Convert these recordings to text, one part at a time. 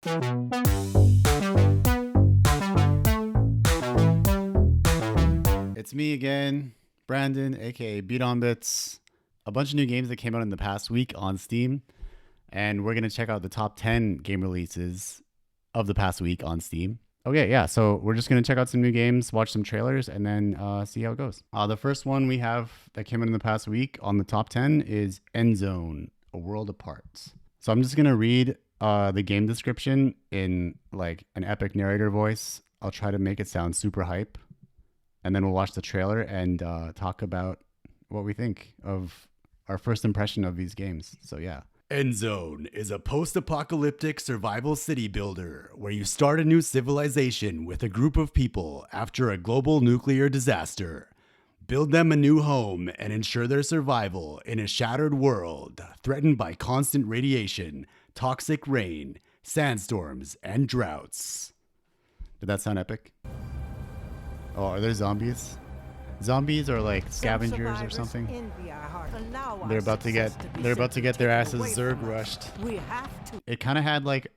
It's me again, Brandon, aka bdonbits. A bunch of new games that came out in the past week on Steam, and we're gonna check out the top 10 game releases of the past week on Steam. Okay, yeah, so we're just gonna check out some new games, watch some trailers, and then see how it goes. The first one we have that came out in the past week on the top 10 is Endzone, A World Apart. So I'm just gonna read the game description in like an epic narrator voice. I'll try to make it sound super hype, and then we'll watch the trailer and talk about what we think of our first impression of these games. So yeah. Endzone is a post-apocalyptic survival city builder where you start a new civilization with a group of people after a global nuclear disaster. Build them a new home and ensure their survival in a shattered world threatened by constant radiation, toxic rain, sandstorms, and droughts. Did that sound epic? Oh, are there zombies? Zombies are like scavengers or something. They're about to get their asses Zerg rushed. It kind of had like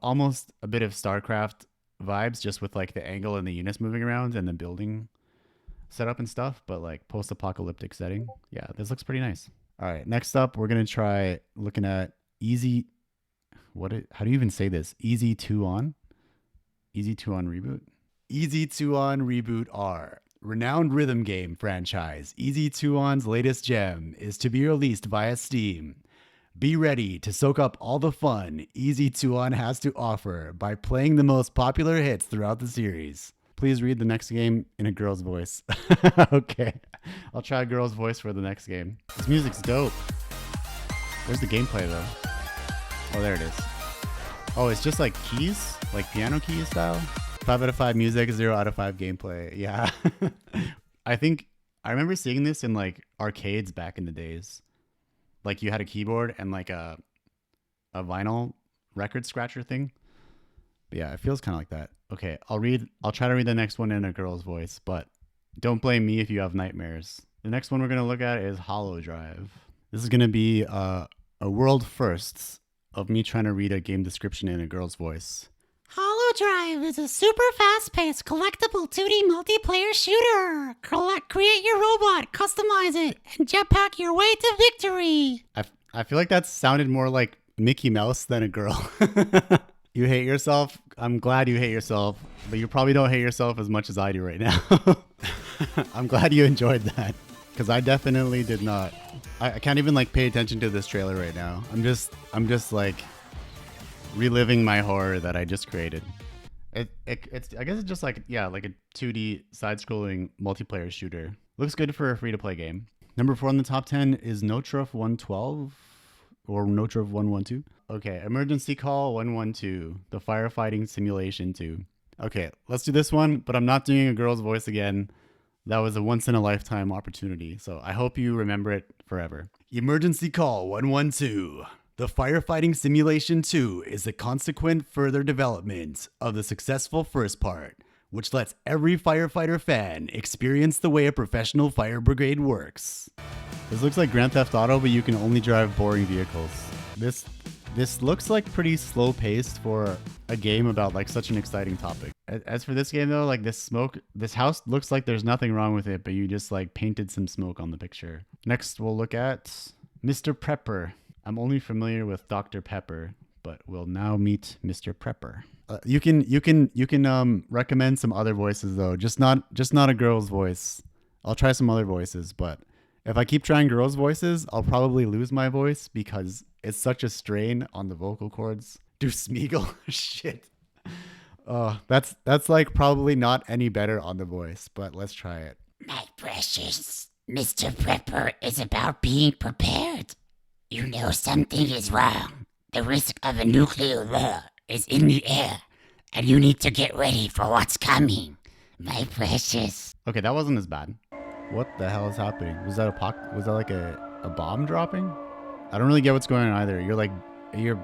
almost a bit of StarCraft vibes, just with like the angle and the units moving around and the building setup and stuff, but like post-apocalyptic setting. Yeah, this looks pretty nice. All right, next up, we're gonna try looking at how do you even say this? Easy Tuon Reboot. Easy Tuon Reboot R. Renowned rhythm game franchise Easy Tuon's latest gem is to be released via Steam. Be ready to soak up all the fun Easy Tuon has to offer by playing the most popular hits throughout the series. Please read the next game in a girl's voice. Okay, I'll try a girl's voice for the next game. This music's dope. Where's the gameplay though? Oh, there it is. Oh, it's just like keys? Like piano keys style? 5 out of 5 music, 0 out of 5 gameplay. Yeah. I remember seeing this in like arcades back in the days. Like you had a keyboard and like a vinyl record scratcher thing. But yeah, it feels kind of like that. Okay, I'll try to read the next one in a girl's voice, but don't blame me if you have nightmares. The next one we're going to look at is Hollow Drive. This is going to be a world first of me trying to read a game description in a girl's voice. Hollow Drive is a super fast-paced collectible 2D multiplayer shooter. Create your robot, customize it, and jetpack your way to victory. I feel like that sounded more like Mickey Mouse than a girl. You hate yourself? I'm glad you hate yourself, but you probably don't hate yourself as much as I do right now. I'm glad you enjoyed that, because I definitely did not. I can't even like pay attention to this trailer right now. I'm just like reliving my horror that I just created. It's I guess it's just like, yeah, like a 2D side-scrolling multiplayer shooter. Looks good for a free-to-play game. Number 4 on the top 10 is Notruf 112 or Notruf 112. Okay, Emergency Call 112, the Firefighting Simulation 2. Okay, let's do this one, but I'm not doing a girl's voice again. That was a once-in-a-lifetime opportunity, so I hope you remember it forever. Emergency Call 112. The Firefighting Simulation 2 is a consequent further development of the successful first part, which lets every firefighter fan experience the way a professional fire brigade works. This looks like Grand Theft Auto, but you can only drive boring vehicles. This looks like pretty slow paced for a game about like such an exciting topic. As for this game though, like this house looks like there's nothing wrong with it, but you just like painted some smoke on the picture. Next we'll look at Mr. Prepper. I'm only familiar with Dr. Pepper, but we'll now meet Mr. Prepper. You can recommend some other voices though, just not a girl's voice. I'll try some other voices, but if I keep trying girls' voices, I'll probably lose my voice because it's such a strain on the vocal cords. Do Smeagol shit. That's like probably not any better on the voice, but let's try it. My precious, Mr. Prepper is about being prepared. You know something is wrong. The risk of a nuclear war is in the air, and you need to get ready for what's coming. My precious. Okay, that wasn't as bad. What the hell is happening? Was that like a bomb dropping? I don't really get what's going on either. You're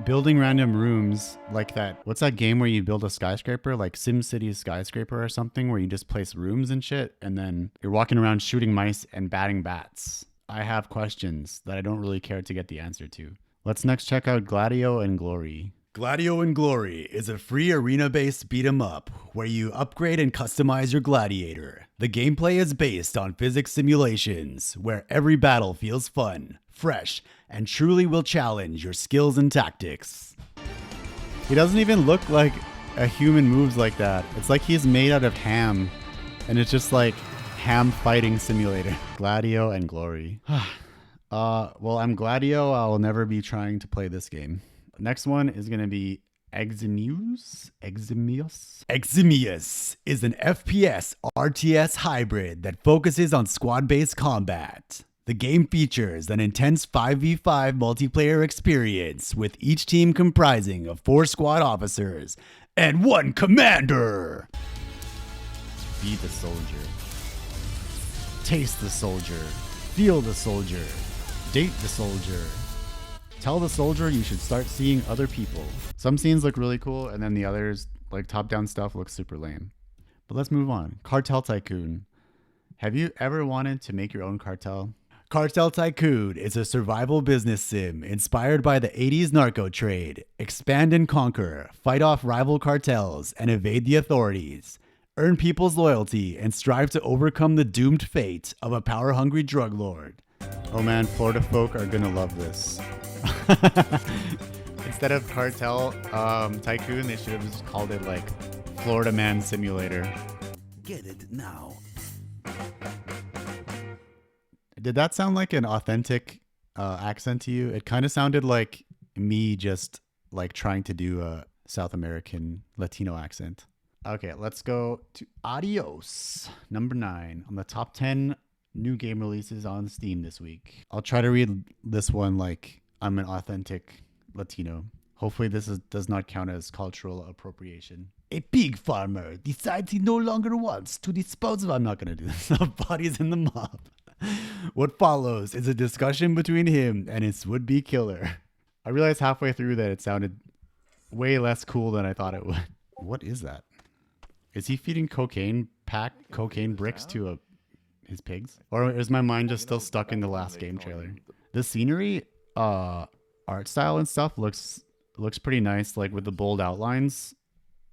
building random rooms like that. What's that game where you build a skyscraper, like SimCity Skyscraper or something, where you just place rooms and shit, and then you're walking around shooting mice and batting bats? I have questions that I don't really care to get the answer to. Let's next check out Gladio Glory. Gladio Glory is a free arena-based beat-em-up where you upgrade and customize your gladiator. The gameplay is based on physics simulations, where every battle feels fun, fresh, and truly will challenge your skills and tactics. He doesn't even look like a human moves like that. It's like he's made out of ham, and it's just like ham fighting simulator. Gladio and Glory. Well, I'm Gladio. I'll never be trying to play this game. Next one is going to be Eczemius. Eczemius is an FPS RTS hybrid that focuses on squad-based combat. The game features an intense 5v5 multiplayer experience with each team comprising of 4 squad officers and 1 commander. Be the soldier. Taste the soldier. Feel the soldier. Date the soldier. Tell the soldier you should start seeing other people. Some scenes look really cool, and then the others, like top-down stuff, looks super lame. But let's move on. Cartel Tycoon. Have you ever wanted to make your own cartel? Cartel Tycoon is a survival business sim inspired by the 80s narco trade. Expand and conquer, fight off rival cartels, and evade the authorities. Earn people's loyalty and strive to overcome the doomed fate of a power-hungry drug lord. Oh man, Florida folk are gonna love this. Instead of Cartel Tycoon, they should have just called it like Florida Man Simulator. Get it now. Did that sound like an authentic accent to you? It kind of sounded like me just like trying to do a South American Latino accent. Okay, let's go to Adios, number 9 on the top 10 new game releases on Steam this week. I'll try to read this one like I'm an authentic Latino. Hopefully this does not count as cultural appropriation. A pig farmer decides he no longer wants to dispose of, I'm not going to do this, of bodies in the mob. What follows is a discussion between him and his would-be killer. I realized halfway through that it sounded way less cool than I thought it would. What is that? Is he feeding cocaine bricks to his pigs? Or is my mind just still stuck in the last game trailer? The scenery, art style and stuff looks pretty nice, like with the bold outlines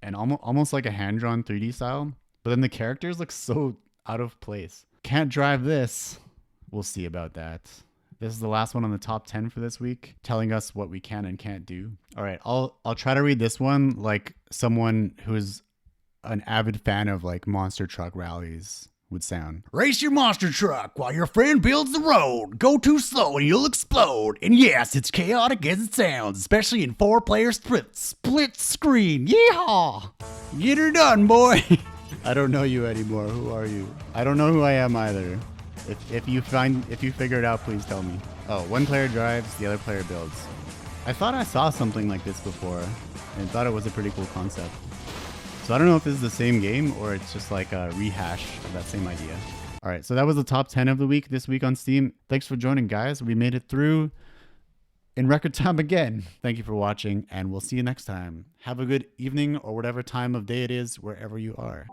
and almost like a hand-drawn 3D style. But then the characters look so out of place. Can't drive this. We'll see about that. This is the last one on the top 10 for this week, telling us what we can and can't do. All right, I'll try to read this one like someone who's an avid fan of like monster truck rallies would sound. Race your monster truck while your friend builds the road. Go too slow and you'll explode. And yes, it's chaotic as it sounds, especially in 4-player split screen. Yeehaw! Get her done, boy. I don't know you anymore. Who are you? I don't know who I am either. If you figure it out, please tell me. Oh, one player drives, the other player builds. I thought I saw something like this before and thought it was a pretty cool concept. So I don't know if this is the same game or it's just like a rehash of that same idea. All right, so that was the top 10 of the week this week on Steam. Thanks for joining, guys. We made it through in record time again. Thank you for watching, and we'll see you next time. Have a good evening or whatever time of day it is, wherever you are.